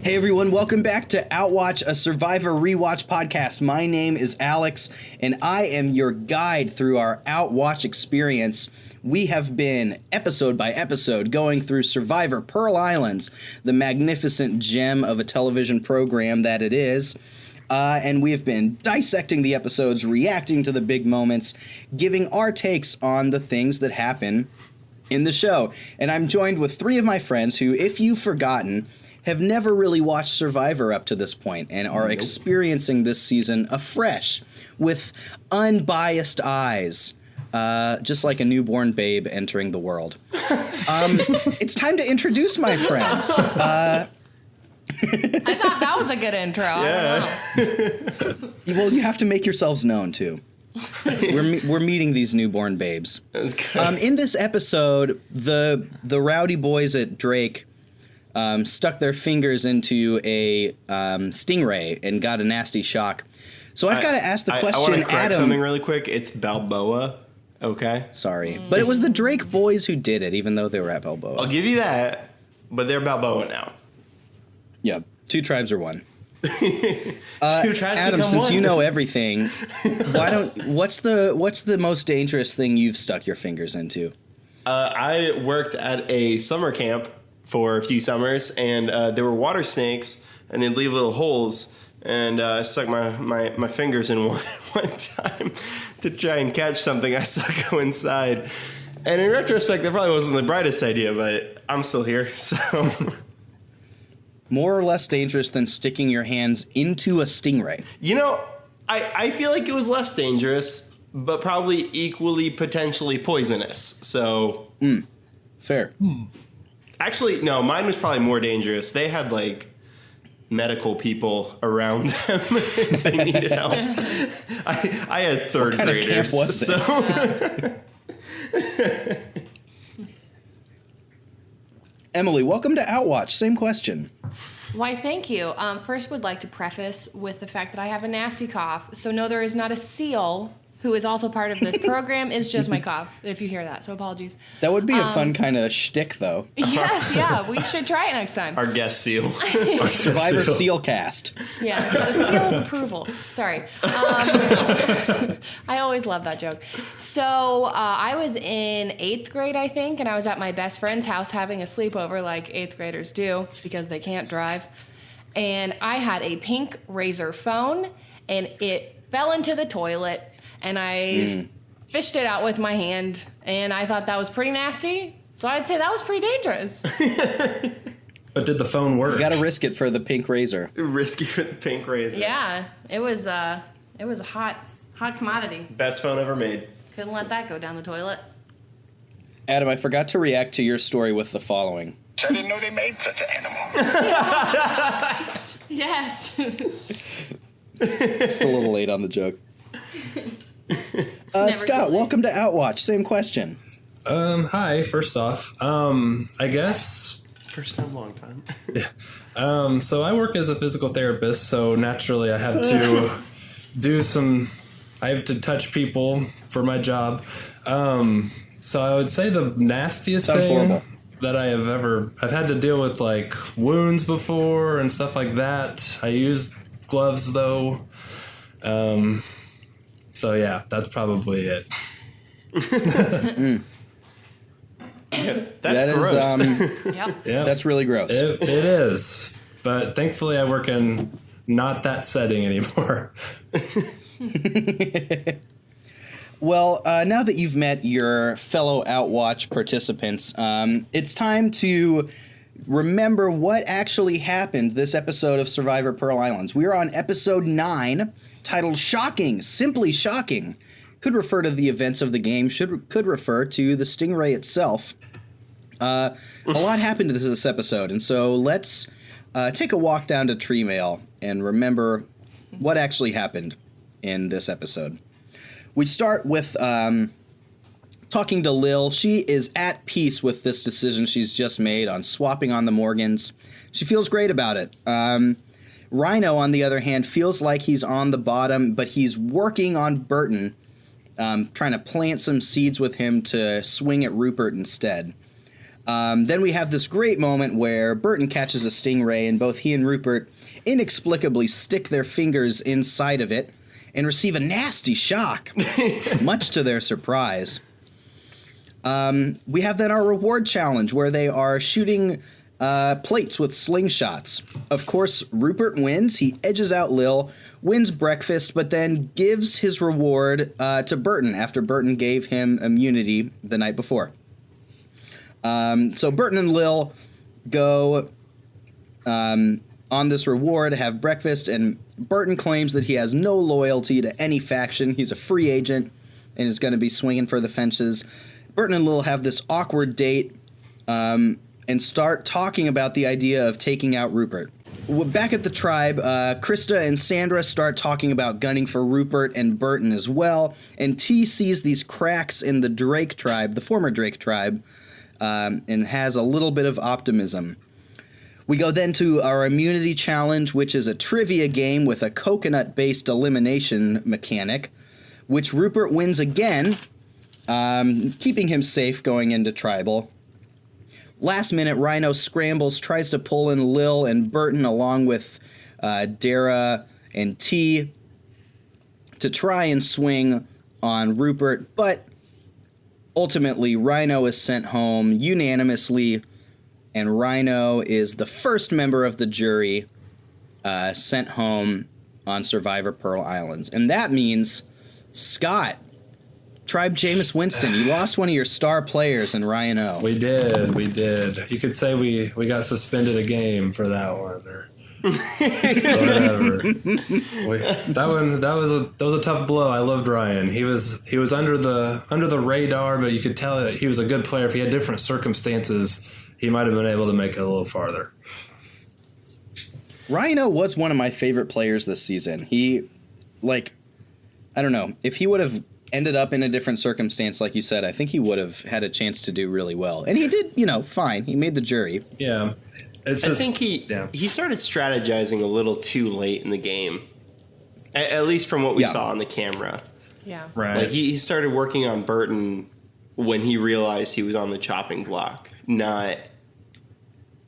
Hey everyone, welcome back to Outwatch, a Survivor Rewatch podcast. My name is Alex, and I am your guide through our Outwatch experience. We have been, episode by episode, going through Survivor Pearl Islands, the magnificent gem of a television program that it is. And we have been dissecting the episodes, reacting to the big moments, giving our takes on the things that happen in the show. And I'm joined with three of my friends who, if you've forgotten, have never really watched Survivor up to this point and are experiencing this season afresh with unbiased eyes, just like a newborn babe entering the world. It's time to introduce my friends. I thought that was a good intro. Yeah. Well, you have to make yourselves known, too. We're meeting these newborn babes. That's good. In this episode, the rowdy boys at Drake stuck their fingers into a stingray and got a nasty shock. So I've got to ask the question, I want to correct Adam. something really quick. It's Balboa, okay? Sorry, but it was the Drake boys who did it, even though they were at Balboa. I'll give you that, but they're Balboa now. Yeah, two tribes are one. Two tribes Adam, become since one. you know everything, what's the most dangerous thing you've stuck your fingers into? I worked at a summer camp for a few summers, and there were water snakes, and they'd leave little holes, and I stuck my fingers in one time to try and catch something I saw go inside. And in retrospect, that probably wasn't the brightest idea, but I'm still here, so... More or less dangerous than sticking your hands into a stingray? You know, I feel like it was less dangerous, but probably equally potentially poisonous. So, Fair. actually, no, mine was probably more dangerous. They had like medical people around them if they needed help. I had third What kind graders. of camp was this? Emily, welcome to Outwatch. Same question. Why, thank you. First, would like to preface with the fact that I have a nasty cough. So, no, there is not a seal who is also part of this program. It's just my cough, if you hear that. So, apologies. That would be a fun kind of shtick, though. Yes, yeah, we should try it next time. Our guest seal. Survivor Seal Cast. Yeah, the seal of approval. Sorry. I always love that joke. So I was in 8th grade, I think, and I was at my best friend's house having a sleepover like 8th graders do because they can't drive. And I had a pink Razor phone, and it fell into the toilet, and I fished it out with my hand, and I thought that was pretty nasty. So I'd say that was pretty dangerous. But did the phone work? You gotta risk it for the pink razor. Risky with the pink razor. Yeah, it was a hot commodity. Best phone ever made. Couldn't let that go down the toilet. Adam, I forgot to react to your story with the following. I didn't know they made such an animal. Yes. Just a little late on the joke. Never Scott, too late. welcome to Outwatch. Same question. Hi, first off. I guess. First time, long time. So I work as a physical therapist, so naturally I have to I have to touch people for my job. So I would say the nastiest Sounds thing horrible. that I've had to deal with, like, wounds before and stuff like that. I use gloves though. So yeah, that's probably it. That's That gross. is, Yep. Yeah, that's really gross. it is. But thankfully I work in not that setting anymore. Well, now that you've met your fellow Outwatch participants, it's time to remember what actually happened this episode of Survivor Pearl Islands. We are on episode 9, titled Shocking, Simply Shocking. Could refer to the events of the game, could refer to the stingray itself. A lot happened to this episode, and so let's take a walk down to Tree Mail and remember what actually happened in this episode. We start with talking to Lil. She is at peace with this decision she's just made on swapping on the Morgans. She feels great about it. Rhino, on the other hand, feels like he's on the bottom, but he's working on Burton, trying to plant some seeds with him to swing at Rupert instead. Then we have this great moment where Burton catches a stingray, and both he and Rupert inexplicably stick their fingers inside of it and receive a nasty shock, much to their surprise. We have then our reward challenge, where they are shooting plates with slingshots. Of course, Rupert wins. He edges out Lil, wins breakfast, but then gives his reward to Burton after Burton gave him immunity the night before. So Burton and Lil go on this reward, have breakfast, and Burton claims that he has no loyalty to any faction. He's a free agent and is going to be swinging for the fences. Burton and Lil have this awkward date and start talking about the idea of taking out Rupert. Back at the tribe, Krista and Sandra start talking about gunning for Rupert and Burton as well, and T sees these cracks in the Drake tribe, the former Drake tribe, and has a little bit of optimism. We go then to our immunity challenge, which is a trivia game with a coconut-based elimination mechanic, which Rupert wins again, keeping him safe going into tribal. Last minute, Rhino scrambles, tries to pull in Lil and Burton along with Dara and T to try and swing on Rupert, but ultimately Rhino is sent home unanimously, and Rhino is the first member of the jury sent home on Survivor Pearl Islands. And that means, Scott, Tribe Jameis Winston, you lost one of your star players in Rhino. We did. You could say we got suspended a game for that one, or whatever. That was a tough blow. I loved Ryan. He was under the radar, but you could tell that he was a good player. If he had different circumstances, he might have been able to make it a little farther. Rhino was one of my favorite players this season. He, I don't know, if he would have ended up in a different circumstance, like you said, I think he would have had a chance to do really well. And he did, fine. He made the jury. Yeah. I think he started strategizing a little too late in the game, at least from what we saw on the camera. Yeah. Right. Like he started working on Burton when he realized he was on the chopping block. Not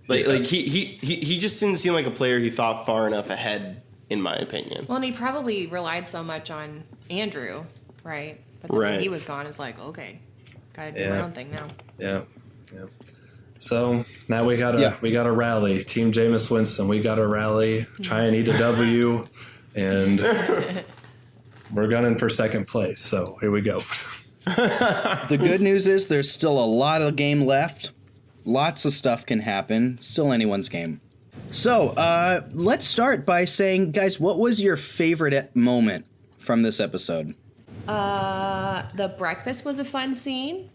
he just didn't seem like a player who thought far enough ahead, in my opinion. Well, and he probably relied so much on Andrew, right? But then when he was gone, it's like, okay, gotta do my own thing now. Yeah. So now we gotta rally. Team Jameis Winston, we gotta rally, try and eat a W, and we're gunning for second place. So here we go. The good news is there's still a lot of game left. Lots of stuff can happen. Still anyone's game. So let's start by saying, guys, what was your favorite moment from this episode? The breakfast was a fun scene.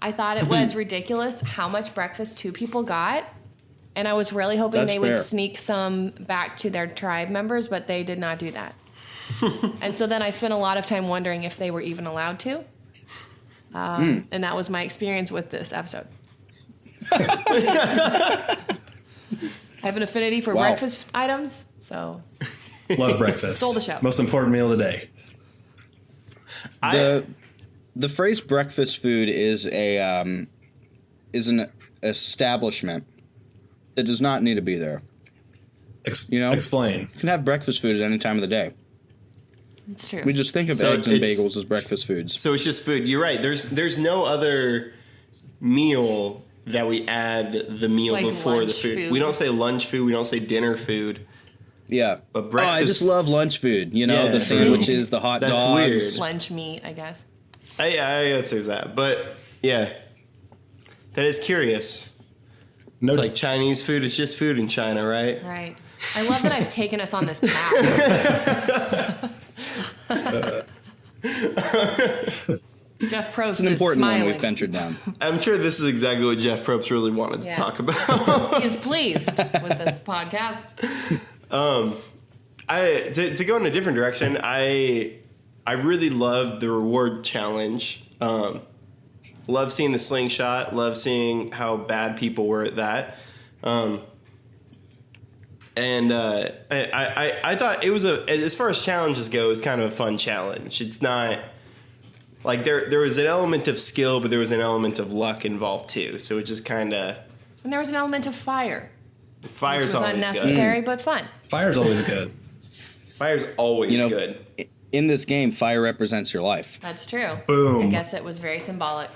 I thought it was ridiculous how much breakfast two people got. And I was really hoping they would sneak some back to their tribe members, but they did not do that. And so then I spent a lot of time wondering if they were even allowed to. And that was my experience with this episode. I have an affinity for breakfast items, so Love breakfast. Stole the show. Most important meal of the day. The phrase breakfast food is an establishment that does not need to be there. Explain. You can have breakfast food at any time of the day. it's true. We just think of eggs and bagels as breakfast foods. So it's just food. You're right. There's no other meal that we add the meal Like before the lunch food. food. We don't say lunch food. We don't say dinner food. Yeah. But breakfast. I just love lunch food. Yeah, the sandwiches, the hot That's dogs. weird. Lunch meat, I guess. I guess there's that. But yeah, that is curious. No, It's like Chinese food is just food in China, right? Right. I love that I've taken us on this path. Jeff Probst It's an is important smiling. one we've ventured down. I'm sure this is exactly what Jeff Probst really wanted to talk about. He is pleased with this podcast. To go in a different direction, I really loved the reward challenge. Love seeing the slingshot. Love seeing how bad people were at that. And I thought it was as far as challenges go, it's kind of a fun challenge. It's not Like there was an element of skill, but there was an element of luck involved too. So it just kind of. And there was an element of fire. Fire's Which was always unnecessary good. but fun. Fire's always good. Fire's always good. In this game, fire represents your life. That's true. Boom. I guess it was very symbolic.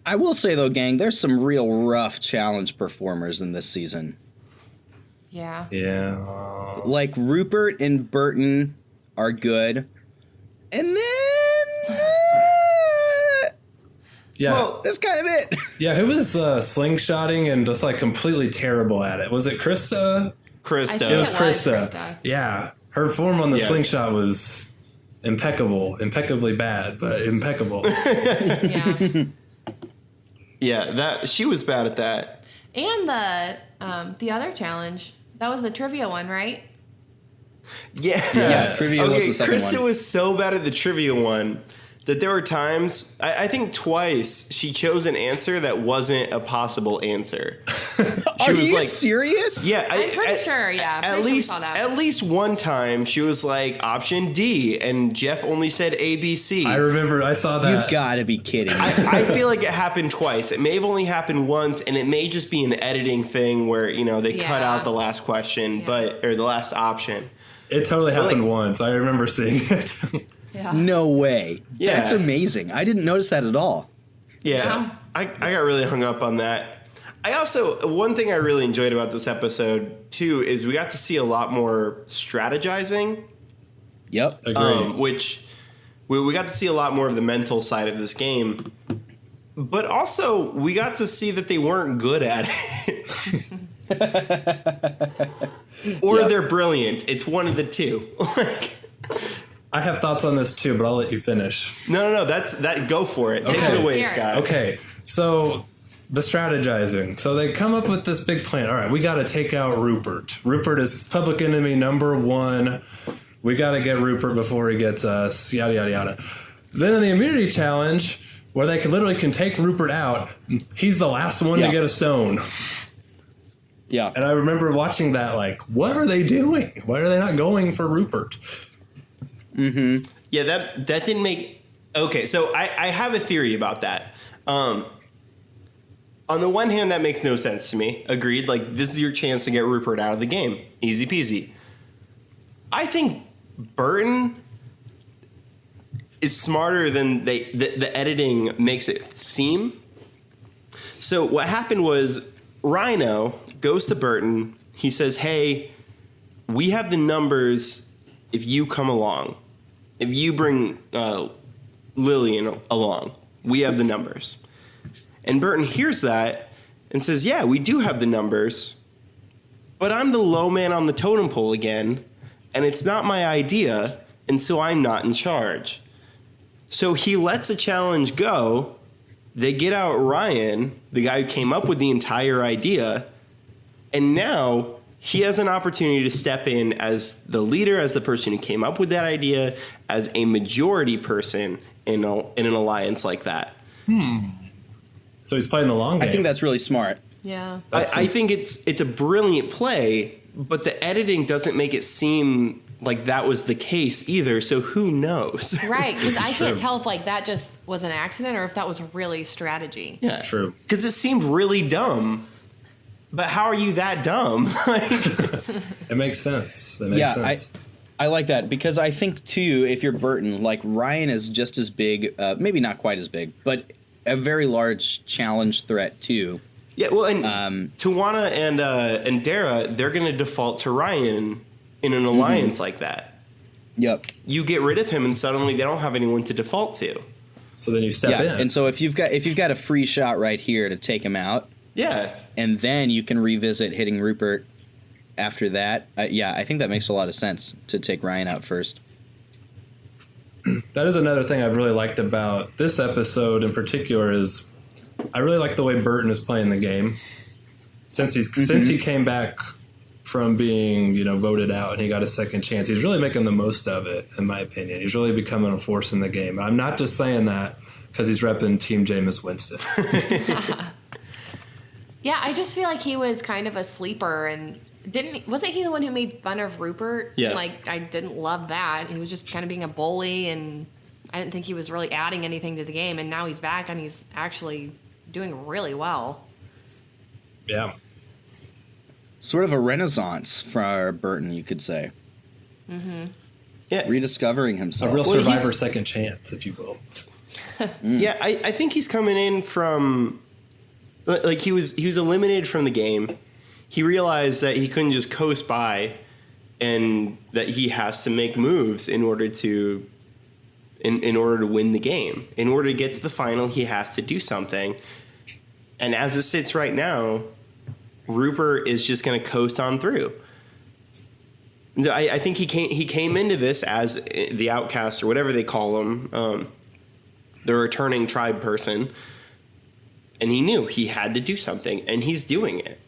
I will say, though, gang, there's some real rough challenge performers in this season. Yeah. Yeah. Like, Rupert and Burton are good. And then... Yeah. Well, that's kind of it. Yeah, who was slingshotting and just like completely terrible at it? Was it Krista? Krista. It was Krista. Krista. Yeah. Her form on the Yeah. slingshot was impeccable. Impeccably bad, but impeccable. Yeah. Yeah, that she was bad at that. And the other challenge, that was the trivia one, right? Yeah. Yeah, trivia was the second Krista one. was so bad at the trivia one that there were times, I think twice, she chose an answer that wasn't a possible answer. Are was you like- serious? Yeah, I'm pretty sure, yeah. At Pretty sure we least, saw that. at least one time, she was like option D, and Jeff only said ABC. I remember I saw that. You've got to be kidding me. I feel like it happened twice. It may have only happened once, and it may just be an editing thing where they cut Yeah. out the last question, or the last option. It totally happened Like- once. I remember seeing it. Yeah. No way. Yeah. That's amazing. I didn't notice that at all. Yeah, Yeah. I got really hung up on that. I also, one thing I really enjoyed about this episode, too, is we got to see a lot more strategizing, Yep. Agreed. which we got to see a lot more of the mental side of this game. But also, we got to see that they weren't good at it. Or Yep. they're brilliant. It's one of the two. Like, I have thoughts on this too, but I'll let you finish. no, that. Go for it. Take Okay. it away, Let's hear it. Scott. Okay, so the strategizing. So they come up with this big plan. All right, we got to take out Rupert. Rupert is public enemy number one. We got to get Rupert before he gets us. Yada yada yada. Then in the immunity challenge, where they literally can take Rupert out, he's the last one Yeah. to get a stone. Yeah. And I remember watching that, like, what are they doing? Why are they not going for Rupert? Yeah, that didn't make... Okay, so I have a theory about that. On the one hand, that makes no sense to me. Agreed. Like, this is your chance to get Rupert out of the game. Easy peasy. I think Burton is smarter than the editing makes it seem. So what happened was Rhino goes to Burton. He says, hey, we have the numbers if you come along. If you bring Lillian along, we have the numbers. And Burton hears that and says, yeah, we do have the numbers, but I'm the low man on the totem pole again, and it's not my idea, and so I'm not in charge. So he lets a challenge go. They get out Ryan, the guy who came up with the entire idea, and now he has an opportunity to step in as the leader, as the person who came up with that idea, as a majority person in an alliance like that. So he's playing the long game. I think that's really smart. Yeah. I think it's a brilliant play, but the editing doesn't make it seem like that was the case either, so who knows? Right, because I true. can't tell if like that just was an accident or if that was really strategy. Yeah, True. Because it seemed really dumb. But how are you that dumb? Like, It makes sense. It makes Yeah, sense. I like that because I think too, if you're Burton, like Ryan is just as big, maybe not quite as big, but a very large challenge threat too. yeah, well, and Tawana and Dara, they're going to default to Ryan in an alliance like that. Yep. You get rid of him, and suddenly they don't have anyone to default to. So then you step Yeah, in. and so if you've got a free shot right here to take him out, Yeah, and then you can revisit hitting Rupert after that. Yeah, I think that makes a lot of sense to take Ryan out first. That is another thing I've really liked about this episode in particular is I really like the way Burton is playing the game. Since he came back from being, voted out and he got a second chance, he's really making the most of it, in my opinion. He's really becoming a force in the game. I'm not just saying that because he's repping Team Jameis Winston. Yeah, I just feel like he was kind of a sleeper and wasn't he the one who made fun of Rupert? Yeah. Like, I didn't love that. He was just kind of being a bully, and I didn't think he was really adding anything to the game. And now he's back, and he's actually doing really well. Yeah. Sort of a renaissance for Burton, you could say. Yeah. Rediscovering A himself. real Well, survivor second chance, if you will. Yeah, I think he's coming in from, like, he was eliminated from the game. He realized that he couldn't just coast by, and that he has to make moves in order to win the game. In order to get to the final, he has to do something. And as it sits right now, Rupert is just going to coast on through. So I think he came into this as the outcast, or whatever they call him, the returning tribe person, and he knew he had to do something, and he's doing it.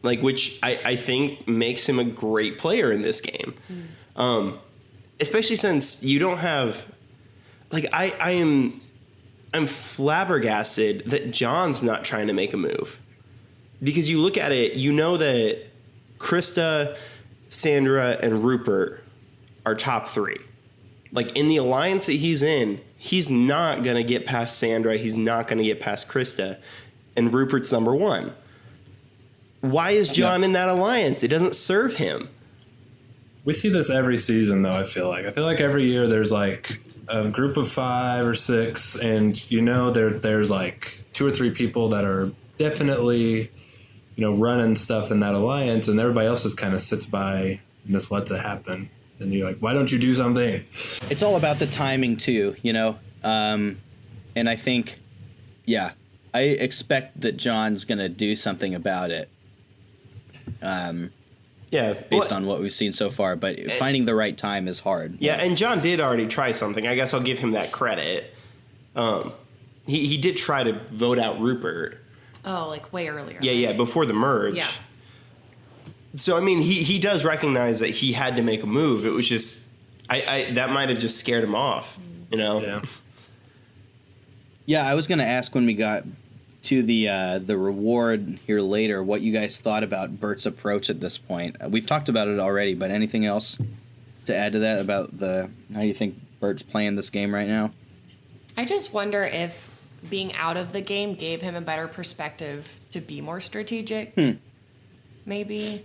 Like, which I think makes him a great player in this game. Especially since you don't have, like, I'm flabbergasted that John's not trying to make a move. Because you look at it, you know that Krista, Sandra, and Rupert are top 3. Like, in the alliance that he's in, he's not going to get past Sandra. He's not going to get past Krista. And Rupert's number 1. Why is John in that alliance? It doesn't serve him. We see this every season, though, I feel like. Every year there's, like, a group of 5 or 6, and you know there's, like, 2 or 3 people that are definitely, running stuff in that alliance, and everybody else just kind of sits by and just lets it happen. And you're like, why don't you do something? It's all about the timing, too, And I think, I expect that John's going to do something about it. Based on what we've seen so far, but finding the right time is hard. Yeah, and John did already try something. I guess I'll give him that credit. He did try to vote out Rupert. Oh, like way earlier. Yeah, before the merge. Yeah. So, I mean, he does recognize that he had to make a move. It was just, that might have just scared him off, Yeah. Yeah, I was going to ask when we got to the reward here later, what you guys thought about Bert's approach at this point. We've talked about it already, but anything else to add to that about how you think Bert's playing this game right now? I just wonder if being out of the game gave him a better perspective to be more strategic. Maybe.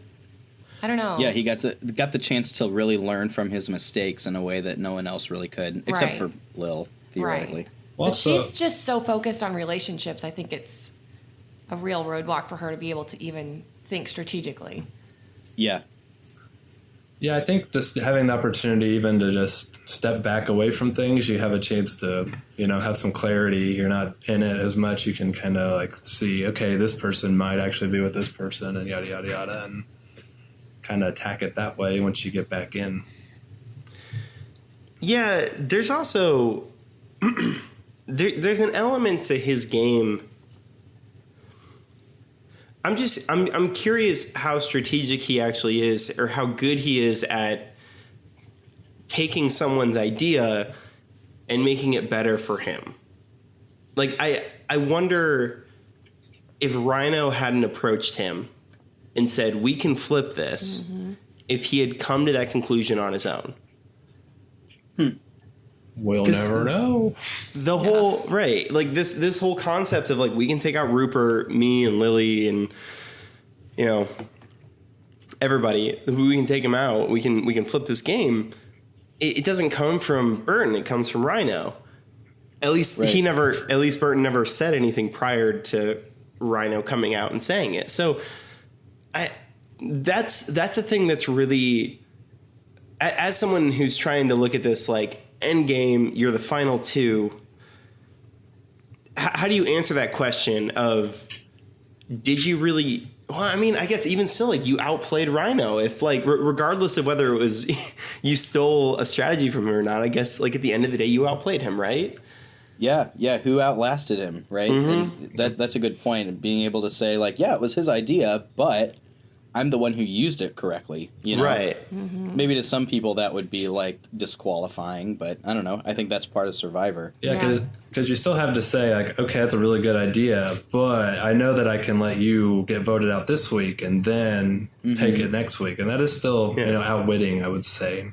I don't know. Yeah, he got the chance to really learn from his mistakes in a way that no one else really could, except for Lil, theoretically. Right. Well, But she's just so focused on relationships. I think it's a real roadblock for her to be able to even think strategically. Yeah. Yeah, I think just having the opportunity even to just step back away from things, you have a chance to, have some clarity. You're not in it as much. You can kind of like see, okay, this person might actually be with this person and yada, yada, yada, and kind of attack it that way once you get back in. Yeah, there's also... there's an element to his game. I'm curious how strategic he actually is, or how good he is at taking someone's idea and making it better for him. Like, I wonder if Rhino hadn't approached him and said, we can flip this, if he had come to that conclusion on his own. We'll never know. The whole, right, like this whole concept of, like, we can take out Rupert, me and Lily and, everybody, we can take him out, we can flip this game. It doesn't come from Burton, it comes from Rhino. At least Burton never said anything prior to Rhino coming out and saying it. So that's a thing that's really, as someone who's trying to look at this, like, end game, you're the final 2. How do you answer that question of, did you really? Well, I mean, I guess even still, like, you outplayed Rhino. If, like, regardless of whether it was you stole a strategy from him or not, I guess, like, at the end of the day, you outplayed him, right? Yeah. Who outlasted him, right? And that's a good point. Being able to say, like, yeah, it was his idea, but I'm the one who used it correctly, you know? Right. Maybe to some people that would be like disqualifying, but I don't know. I think that's part of Survivor. Yeah, because you still have to say, like, okay, that's a really good idea, but I know that I can let you get voted out this week and then take it next week. And that is still, outwitting, I would say.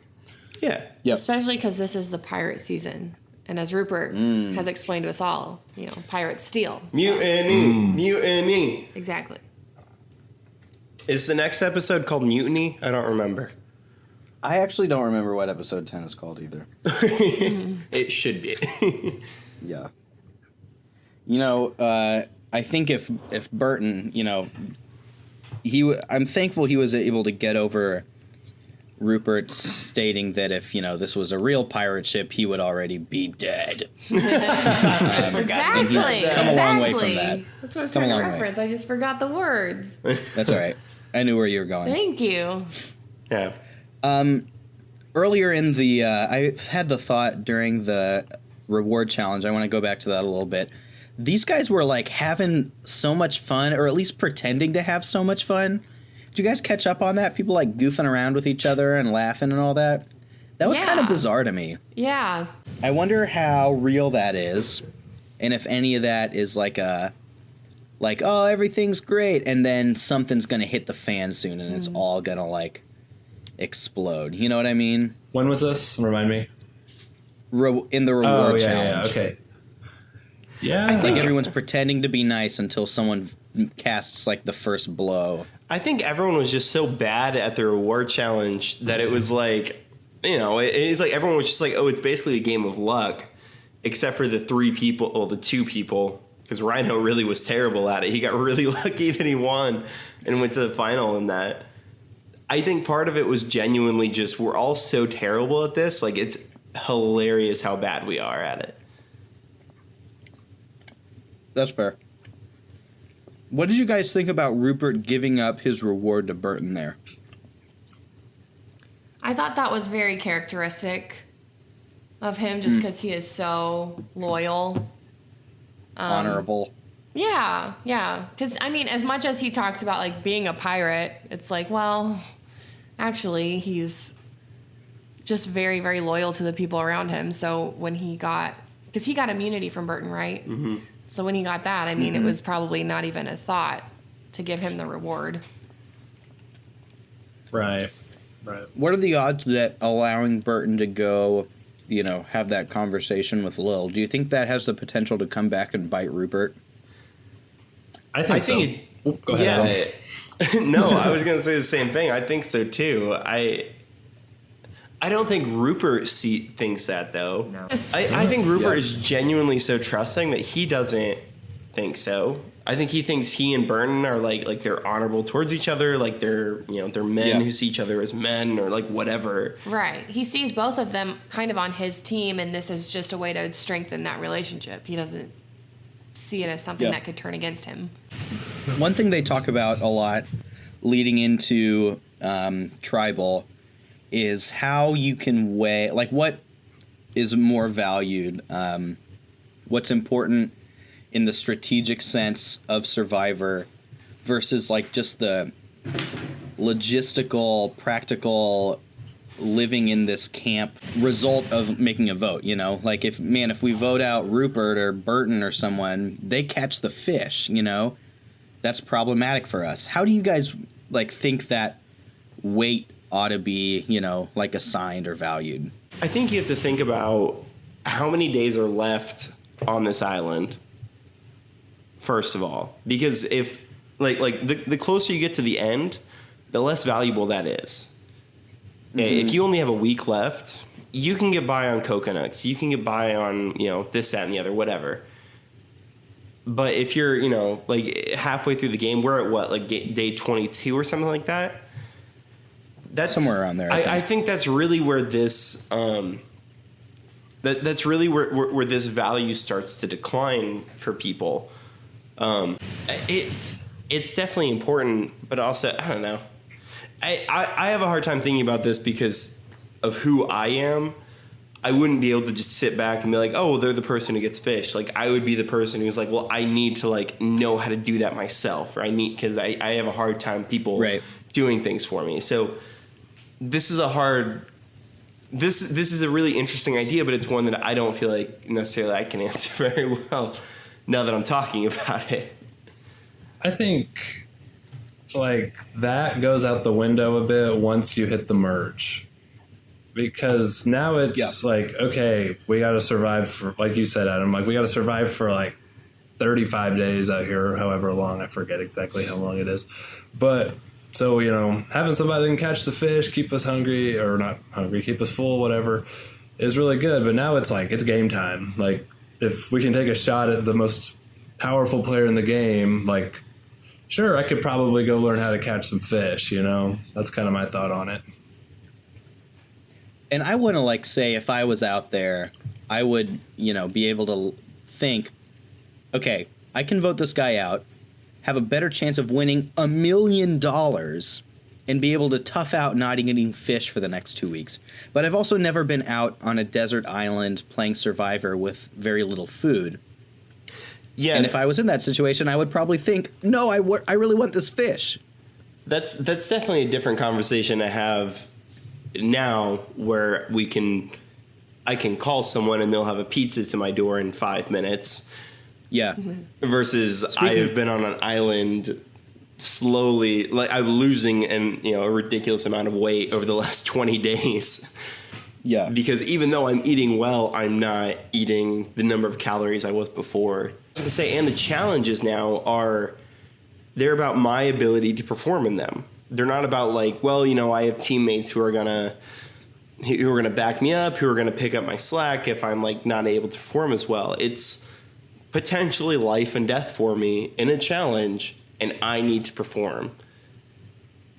Yeah. Yep. Especially because this is the pirate season. And as Rupert has explained to us all, pirates steal. Mutiny. Mutiny. Exactly. Is the next episode called Mutiny? I don't remember. I actually don't remember what episode 10 is called either. It should be. Yeah. I think if Burton, I'm thankful he was able to get over Rupert stating that if, this was a real pirate ship, he would already be dead. Exactly. He's come a long way from that. That's what I was Come a trying to long way. reference. I just forgot the words. That's all right. I knew where you were going. Thank you. Yeah. Earlier in the, I had the thought during the reward challenge, I want to go back to that a little bit. These guys were like having so much fun, or at least pretending to have so much fun. Did you guys catch up on that? People like goofing around with each other and laughing and all that? That was kind of bizarre to me. Yeah. I wonder how real that is, and if any of that is like oh, everything's great, and then something's going to hit the fan soon, and it's all going to, like, explode. You know what I mean? When was this? Remind me. In the reward challenge. Yeah, okay. Yeah. I think everyone's pretending to be nice until someone casts, like, the first blow. I think everyone was just so bad at the reward challenge that it was like, it's like everyone was just like, oh, it's basically a game of luck, except for the two people. Because Rhino really was terrible at it. He got really lucky that he won and went to the final in that. I think part of it was genuinely just we're all so terrible at this. Like, it's hilarious how bad we are at it. That's fair. What did you guys think about Rupert giving up his reward to Burton there? I thought that was very characteristic of him just because he is so loyal. Honorable. Yeah. Because, as much as he talks about, like, being a pirate, it's like, well, actually, he's just very, very loyal to the people around him. So when because he got immunity from Burton, right? Mm-hmm. So when he got that, it was probably not even a thought to give him the reward. Right. What are the odds that allowing Burton to go, have that conversation with Lil, do you think that has the potential to come back and bite Rupert? I think so. Go ahead. Yeah. No, I was going to say the same thing. I think so, too. I don't think Rupert thinks that, though. No. I think Rupert is genuinely so trusting that he doesn't think so. I think he thinks he and Burton are like they're honorable towards each other, like they're men who see each other as men or like whatever. Right. He sees both of them kind of on his team, and this is just a way to strengthen that relationship. He doesn't see it as something that could turn against him. One thing they talk about a lot leading into Tribal is how you can weigh, like, what is more valued, what's important in the strategic sense of Survivor versus, like, just the logistical, practical living in this camp result of making a vote, Like, if we vote out Rupert or Burton or someone, they catch the fish, That's problematic for us. How do you guys, like, think that weight ought to be, like, assigned or valued? I think you have to think about how many days are left on this island, first of all. Because if, the closer you get to the end, the less valuable that is. If you only have a week left, you can get by on coconuts. You can get by on, this, that, and the other, whatever. But if you're, halfway through the game, we're at day 22 or something like that? That's somewhere around there. I think that's really where this that's really where this value starts to decline for people. It's definitely important, but also I don't know. I have a hard time thinking about this because of who I am. I wouldn't be able to just sit back and be like, oh, well, they're the person who gets fish. Like, I would be the person who's like, well, I need to, like, know how to do that myself. Or because I have a hard time people doing things for me. So this is a hard. This is a really interesting idea, but it's one that I don't feel like necessarily I can answer very well now that I'm talking about it. I think like that goes out the window a bit once you hit the merge. Because now it's like, okay, we got to survive for, like you said, Adam, like we got to survive for like 35 days out here, or however long, I forget exactly how long it is. But so, you know, having somebody that can catch the fish, keep us hungry, or not hungry, keep us full, whatever, is really good. But now it's like, it's game time. Like, if we can take a shot at the most powerful player in the game, like, sure, I could probably go learn how to catch some fish, you know? That's kind of my thought on it. And I want to, like, say if I was out there, I would, you know, be able to think, okay, I can vote this guy out, have a better chance of winning $1 million, and be able to tough out not eating fish for the next 2 weeks. But I've also never been out on a desert island playing Survivor with very little food. Yeah, and if I was in that situation, I would probably think, no, I really want this fish. That's definitely a different conversation to have now, where I can call someone and they'll have a pizza to my door in 5 minutes. Yeah. Versus I have been on an island slowly, like I'm losing a ridiculous amount of weight over the last 20 days. Yeah. Because even though I'm eating well, I'm not eating the number of calories I was before. I was gonna say, and the challenges now they're about my ability to perform in them. They're not about like, well, you know, I have teammates who are gonna back me up, who are gonna pick up my slack if I'm like not able to perform as well. It's potentially life and death for me in a challenge, and I need to perform.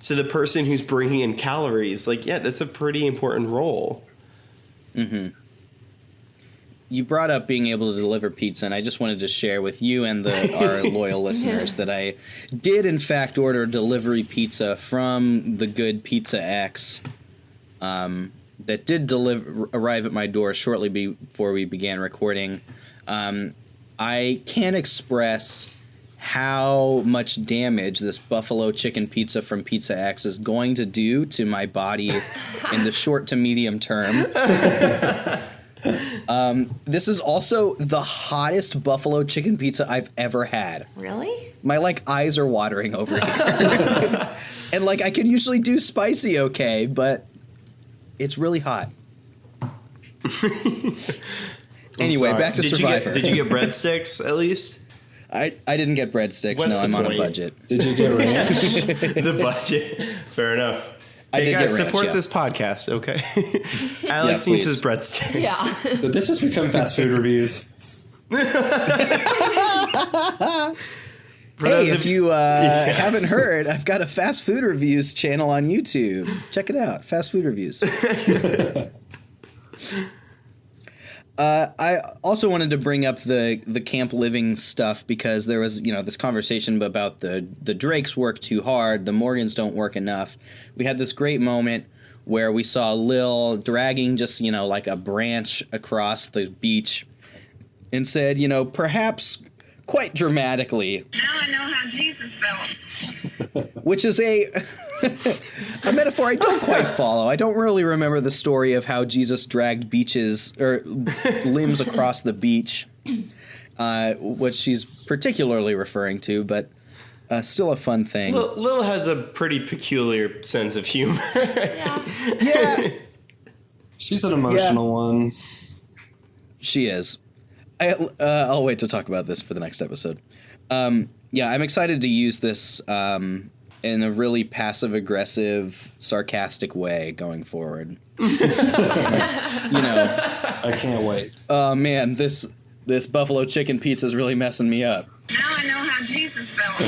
So the person who's bringing in calories, like, yeah, that's a pretty important role. Mm-hmm. You brought up being able to deliver pizza, and I just wanted to share with you and our loyal listeners that I did, in fact, order delivery pizza from the good Pizza X that did arrive at my door shortly before we began recording. I can't express how much damage this buffalo chicken pizza from Pizza X is going to do to my body in the short to medium term. This is also the hottest buffalo chicken pizza I've ever had. Really? My eyes are watering over here. And I can usually do spicy okay, but it's really hot. Anyway, back to Survivor. Did you get breadsticks at least? I didn't get breadsticks. No, I'm on a budget. Did you get ranch? The budget. Fair enough. I did guys, get ranch, support this podcast, okay? Alex needs his breadsticks. Yeah. Did this just become fast food reviews? Hey, if you haven't heard, I've got a fast food reviews channel on YouTube. Check it out, fast food reviews. I also wanted to bring up the camp living stuff because there was, this conversation about the Drakes work too hard, the Morgans don't work enough. We had this great moment where we saw Lil dragging just, a branch across the beach and said, perhaps quite dramatically. Now I know how Jesus felt. Which is a metaphor I don't quite follow. I don't really remember the story of how Jesus dragged limbs across the beach, which she's particularly referring to, but still a fun thing. Lil has a pretty peculiar sense of humor. Yeah. She's an emotional one. She is. I'll wait to talk about this for the next episode. I'm excited to use this in a really passive-aggressive, sarcastic way going forward. I can't wait. Oh, man, this buffalo chicken pizza is really messing me up. Now I know how Jesus felt.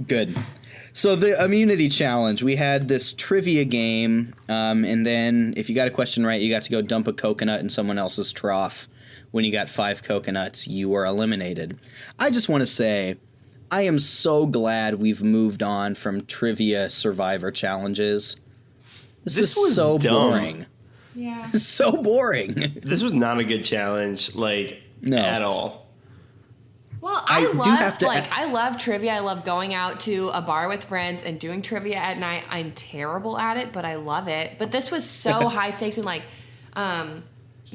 Good. So the immunity challenge, we had this trivia game, and then if you got a question right, you got to go dump a coconut in someone else's trough. When you got 5 coconuts, you were eliminated. I just want to say, I am so glad we've moved on from trivia Survivor challenges. This is so dumb. boring. Yeah. It's so boring. This was not a good challenge, No. at all. Well, I I do love have to- I love trivia. I love going out to a bar with friends and doing trivia at night. I'm terrible at it, but I love it. But this was so high stakes, and like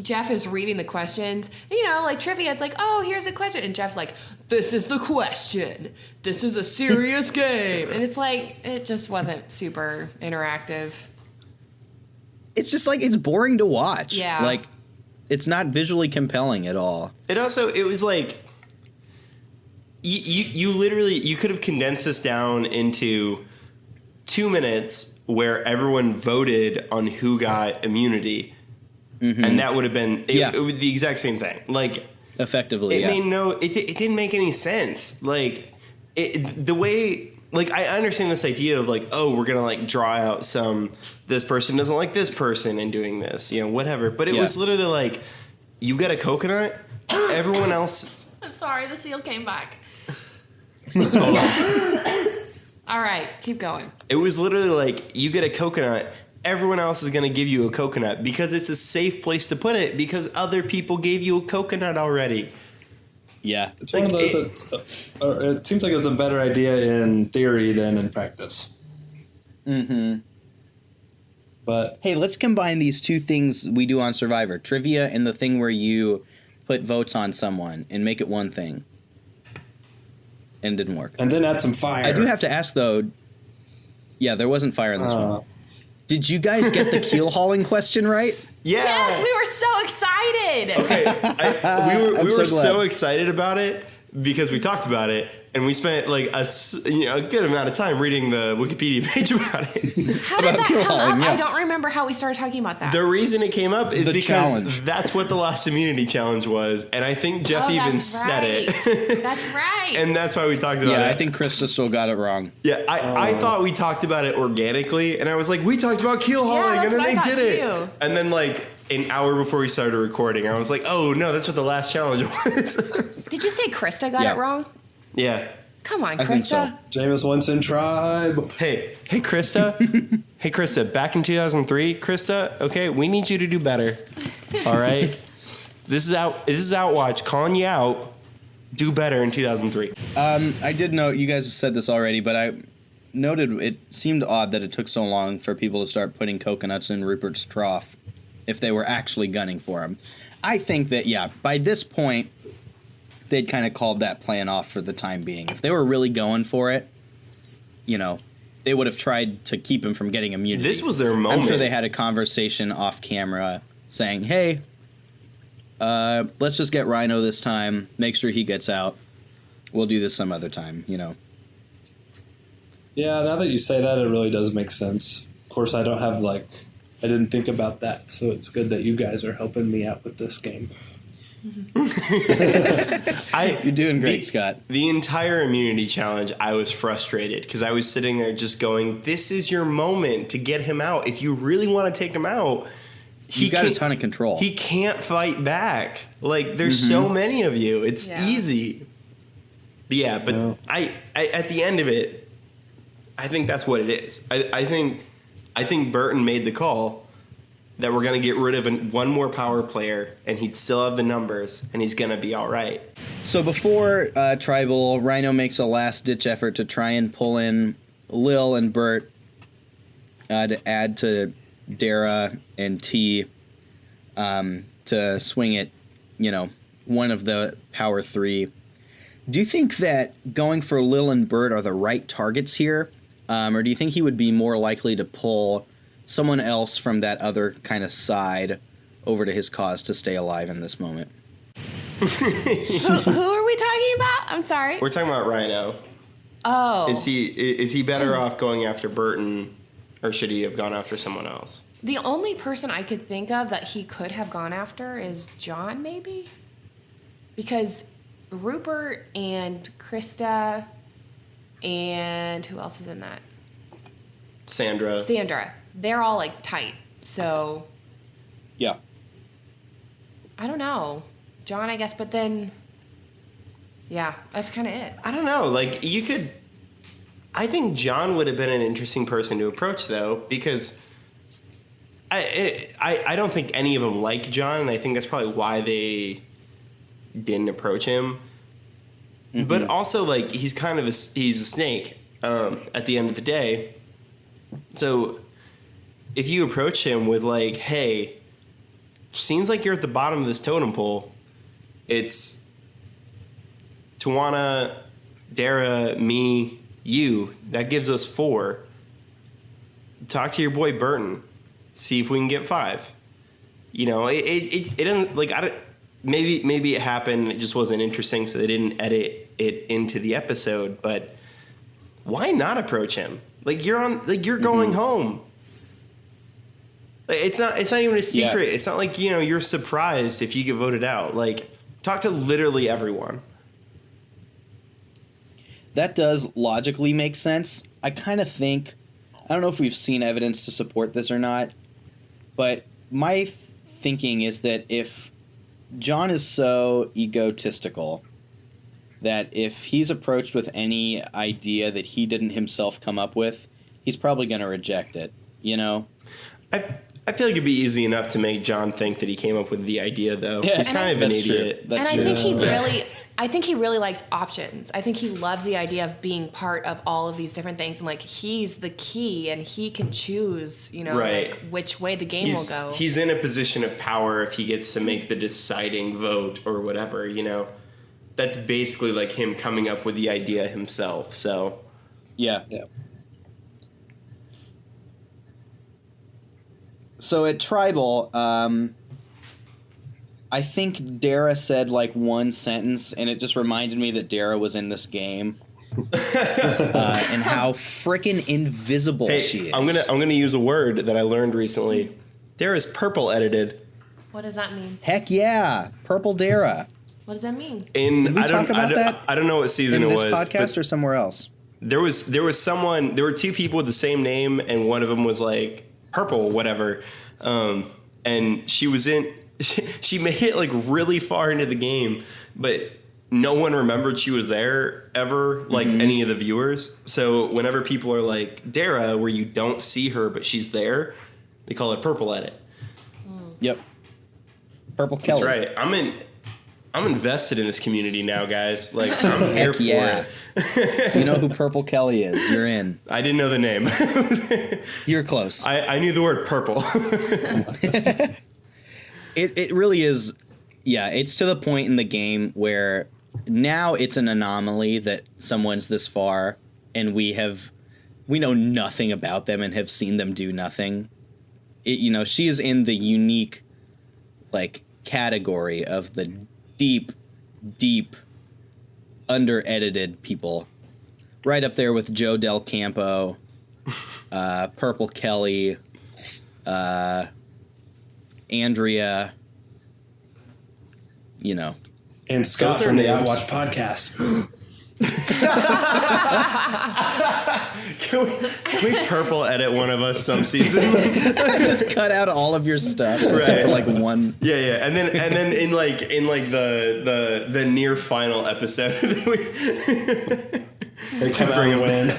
Jeff is reading the questions. And, you know, like trivia, it's like, oh, here's a question, and Jeff's like, this is the question. This is a serious game, and it's like it just wasn't super interactive. It's just like it's boring to watch. Yeah. Like it's not visually compelling at all. It was like you literally you could have condensed this down into 2 minutes where everyone voted on who got immunity, and that would have been it was the exact same thing. Like Effectively, it made it didn't make any sense. Like the way. Like, I understand this idea of, like, oh, we're going to, like, draw out this person doesn't like this person and doing this, you know, whatever. But it was literally like, you got a coconut, everyone else. I'm sorry, the seal came back. Hold on. All right, keep going. It was literally like, you get a coconut, everyone else is going to give you a coconut because it's a safe place to put it because other people gave you a coconut already. Yeah. It's one of those it seems like it was a better idea in theory than in practice. Mm-hmm. But Hey, let's combine these two things we do on Survivor, trivia and the thing where you put votes on someone and make it one thing. And it didn't work. and then add some fire. I do have to ask, though. Yeah, there wasn't fire in this one. Did you guys get the keel hauling question right? Yeah. Yes, we were so excited. Okay, we were so glad. so excited about it because we talked about it and we spent like a good amount of time reading the Wikipedia page about it. How did About that keel come hauling, up? yeah. I don't remember how we started talking about that. The reason it came up is The because challenge. that's what the last immunity challenge was, and I think Jeff Oh, even that's said right. it, That's right. and that's why we talked about Yeah, it. I think Krista still got it wrong. Yeah, I thought we talked about it organically, and I was like, we talked about keel hauling, and that's then what I they thought did it, too. and then like an hour before we started recording, I was like, oh no, that's what the last challenge was. Did you say Krista got Yeah. it wrong? Yeah. Come on, I think so. Krista. Jameis Winston tribe. Hey, Krista. Hey, Krista. Back in 2003, Krista. Okay, we need you to do better. All right. This is Outwatch calling you out. Do better in 2003. I did note, you guys said this already, but I noted it seemed odd that it took so long for people to start putting coconuts in Rupert's trough if they were actually gunning for him. I think that, yeah, by this point, they'd kind of called that plan off for the time being. If they were really going for it, you know, they would have tried to keep him from getting immunity. This was their moment. I'm sure they had a conversation off camera saying, hey, let's just get Rhino this time. Make sure he gets out. We'll do this some other time, you know. Yeah, now that you say that, it really does make sense. Of course, I didn't think about that, so it's good that you guys are helping me out with this game. You're doing great, Scott. The entire immunity challenge, I was frustrated because I was sitting there just going, this is your moment to get him out. If you really want to take him out, He got a ton of control. He can't fight back. Like, there's so many of you. It's easy. But yeah, but I at the end of it, I think that's what it is. I think Burton made the call that we're going to get rid of one more power player, and he'd still have the numbers, and he's going to be all right. So before Tribal, Rhino makes a last-ditch effort to try and pull in Lil and Bert to add to Dara and T to swing it, you know, one of the power three. Do you think that going for Lil and Bert are the right targets here? Or do you think he would be more likely to pull someone else from that other kind of side over to his cause to stay alive in this moment? Who are we talking about? I'm sorry. We're talking about Rhino. Oh. Is he better off going after Burton, or should he have gone after someone else? The only person I could think of that he could have gone after is John, maybe? Because Rupert and Krista and who else is in that? Sandra. They're all like tight. So Yeah. I don't know. John, I guess, but then yeah, that's kind of it. I don't know. Like, you could. I think John would have been an interesting person to approach, though, because I don't think any of them like John, and I think that's probably why they didn't approach him. but also like he's kind of he's a snake at the end of the day. So if you approach him with like, hey, seems like you're at the bottom of this totem pole. It's Tawana, Dara, me, you. That gives us 4. Talk to your boy Burton. See if we can get 5. You know, it doesn't like maybe it happened. It just wasn't interesting, so they didn't edit it into the episode. But why not approach him? Like you're going home. Like, it's not even a secret. Yeah. It's not like you're surprised if you get voted out. Like talk to literally everyone. That does logically make sense. I kind of think, I don't know if we've seen evidence to support this or not, but my thinking is that if John is so egotistical that if he's approached with any idea that he didn't himself come up with, he's probably going to reject it, I feel like it'd be easy enough to make John think that he came up with the idea, though. Yeah. He's kind of an idiot. And I think he really likes options. I think he loves the idea of being part of all of these different things, and like he's the key, and he can choose, like which way the game will go. He's in a position of power if he gets to make the deciding vote or whatever. That's basically like him coming up with the idea himself. So, yeah. So at Tribal, I think Dara said like one sentence, and it just reminded me that Dara was in this game, and how freaking invisible she is. I'm gonna use a word that I learned recently. Dara's purple edited. What does that mean? Heck yeah, purple Dara. What does that mean? Did we talk about that? I don't know what season it was. In this podcast or somewhere else? There were 2 people with the same name, and one of them was like purple, whatever. And she was she made it like really far into the game, but no one remembered she was there ever, like any of the viewers. So whenever people are like Dara, where you don't see her but she's there, they call it purple edit. Yep. Purple Kelly. That's right. I'm invested in this community now, guys. Like, I'm here for it. You know who Purple Kelly is. You're in. I didn't know the name. You're close. I knew the word purple. It really is. Yeah, it's to the point in the game where now it's an anomaly that someone's this far and we know nothing about them and have seen them do nothing. She is in the unique, like, category of the deep, under-edited people. Right up there with Joe Del Campo, Purple Kelly, Andrea, And Scott from the Outwatch podcast. Can we purple edit one of us some season? Just cut out all of your stuff except for like one. Yeah, and then in the near final episode, they come out and win.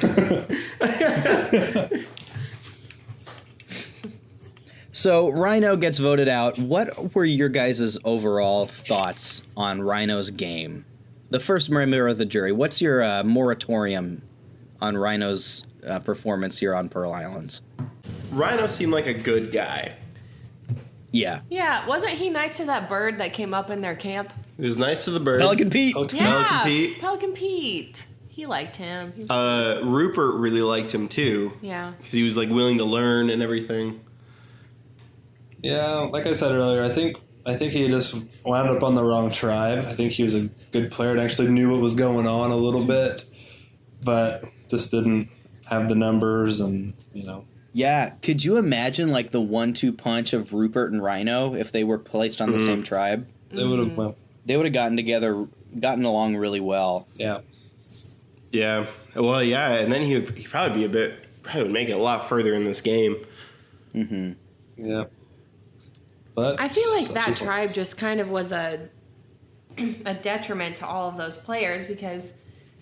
So Rhino gets voted out. What were your guys' overall thoughts on Rhino's game? The first member of the jury. What's your moratorium on Rhino's performance here on Pearl Islands? Rhino seemed like a good guy. Yeah. Yeah, wasn't he nice to that bird that came up in their camp? He was nice to the bird. Pelican Pete. Pelican Pete. He liked him. Rupert really liked him too. Yeah. Because he was like willing to learn and everything. Yeah, like I said earlier, I think he just wound up on the wrong tribe. I think he was a good player and actually knew what was going on a little bit, but just didn't have the numbers and, Yeah, could you imagine like the 1-2 punch of Rupert and Rhino if they were placed on the same tribe? They would have gotten along really well. Yeah. Yeah. Well, yeah, and then he'd probably would make it a lot further in this game. Mm-hmm. Yeah. But I feel like that tribe just kind of was a detriment to all of those players because,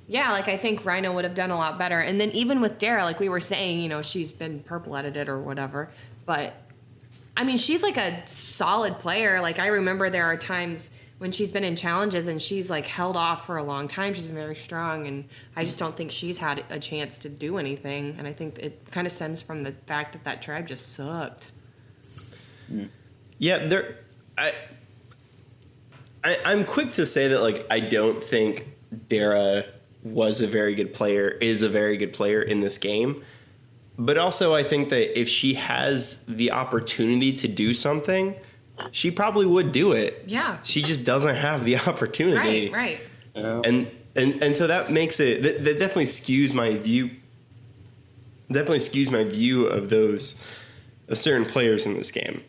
yeah, like I think Rhino would have done a lot better. And then even with Dara, like we were saying, she's been purple edited or whatever. But, I mean, she's like a solid player. Like I remember there are times when she's been in challenges and she's like held off for a long time. She's been very strong, and I just don't think she's had a chance to do anything. And I think it kind of stems from the fact that tribe just sucked. Yeah, I'm quick to say that, like, I don't think Dara is a very good player in this game. But also I think that if she has the opportunity to do something, she probably would do it. Yeah. She just doesn't have the opportunity. Right. Yeah. And so that makes it, that definitely skews my view. Definitely skews my view of certain players in this game.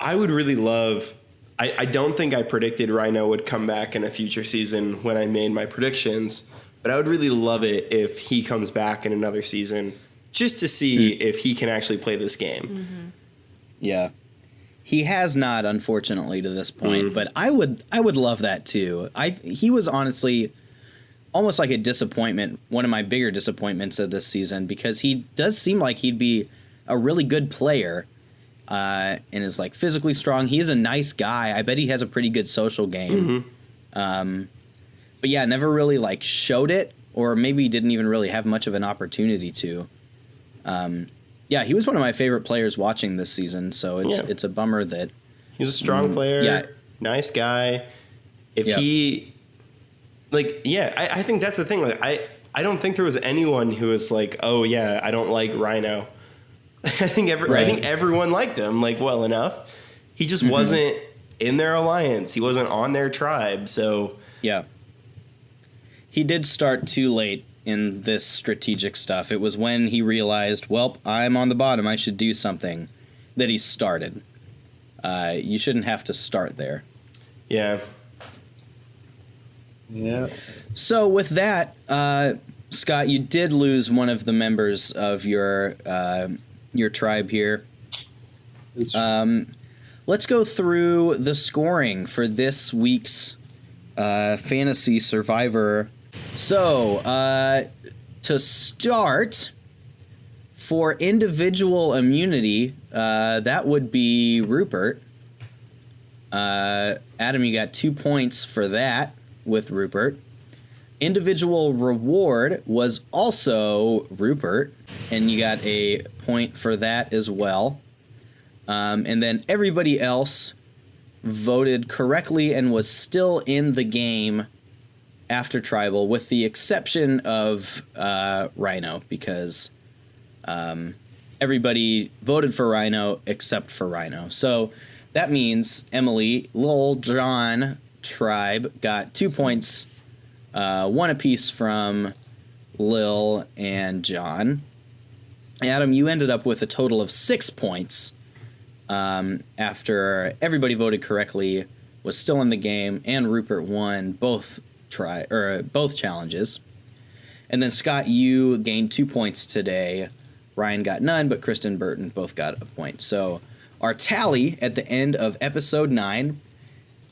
I would really love, I don't think I predicted Rhino would come back in a future season when I made my predictions, but I would really love it if he comes back in another season just to see if he can actually play this game. Mm-hmm. Yeah. He has not, unfortunately, to this point, but I would love that too. He was honestly almost like a disappointment, one of my bigger disappointments of this season, because he does seem like he'd be a really good player and is like physically strong. He is a nice guy. I bet he has a pretty good social game. But yeah, never really like showed it, or maybe didn't even really have much of an opportunity to. Yeah, he was one of my favorite players watching this season, so it's a bummer that he's a strong player, yeah. Nice guy. If he, like, I think that's the thing. Like, I don't think there was anyone who was like, oh yeah, I don't like Rhino. I think everyone liked him, like, well enough. He just wasn't in their alliance. He wasn't on their tribe, so yeah. He did start too late in this strategic stuff. It was when he realized, well, I'm on the bottom, I should do something, that he started. You shouldn't have to start there. Yeah. Yeah. So with that, Scott, you did lose one of the members of your tribe here. Let's go through the scoring for this week's Fantasy Survivor. So, to start, for individual immunity, that would be Rupert. Adam, you got 2 points for that with Rupert. Individual reward was also Rupert, and you got a point for that as well. And then everybody else voted correctly and was still in the game after Tribal, with the exception of Rhino, because everybody voted for Rhino except for Rhino. So that means Emily, Lil, John, Tribe got 2 points, one apiece from Lil and John. Adam, you ended up with a total of 6 points after everybody voted correctly, was still in the game, and Rupert won both challenges. And then Scott, you gained 2 points today. Ryan got none, but Kristen, Burton both got a point. So our tally at the end of episode 9: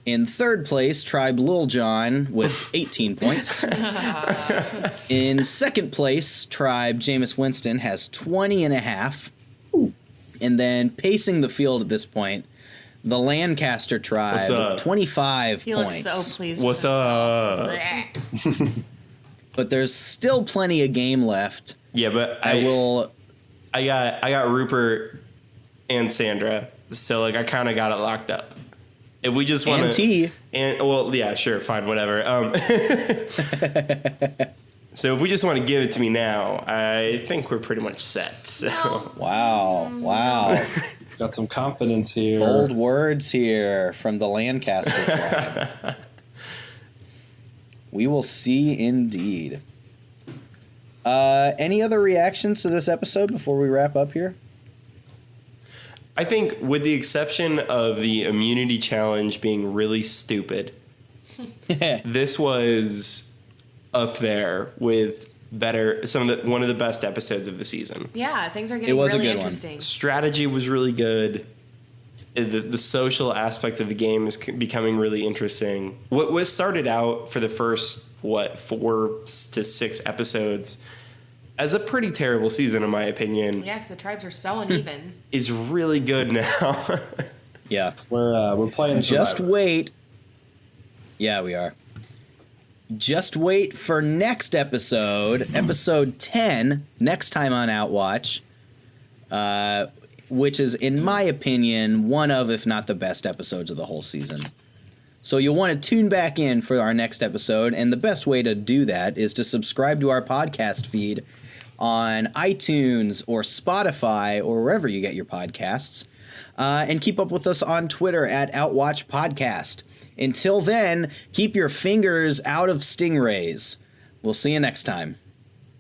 in third place, Tribe Lil John with 18 points. In second place, Tribe Jameis Winston has 20 and a half. And then pacing the field at this point, the Lancaster Tribe, 25 he What's looks points. so pleased. What's with up? himself. But there's still plenty of game left. Yeah, but I got Rupert and Sandra, so like I kind of got it locked up. If we just want to, well, yeah, sure, fine, whatever. So if we just want to give it to me now, I think we're pretty much set. So Wow. Got some confidence here. Bold words here from the Lancaster Tribe. We will see indeed. Any other reactions to this episode before we wrap up here? I think, with the exception of the immunity challenge being really stupid, this was up there with one of the best episodes of the season. Yeah, things are getting was a really good one. interesting. Strategy was really good. The social aspect of the game is becoming really interesting. What started out for the first 4 to 6 episodes as a pretty terrible season, in my opinion, Yeah, because the tribes are so uneven. is really good now. Yeah. We're playing Just Survivor. wait. Yeah, we are. Just wait for next episode, episode 10, next time on Outwatch, which is, in my opinion, one of, if not the best episodes of the whole season. So you'll want to tune back in for our next episode, and the best way to do that is to subscribe to our podcast feed on iTunes or Spotify or wherever you get your podcasts, and keep up with us on Twitter at Outwatch Podcast. Until then, keep your fingers out of stingrays. We'll see you next time.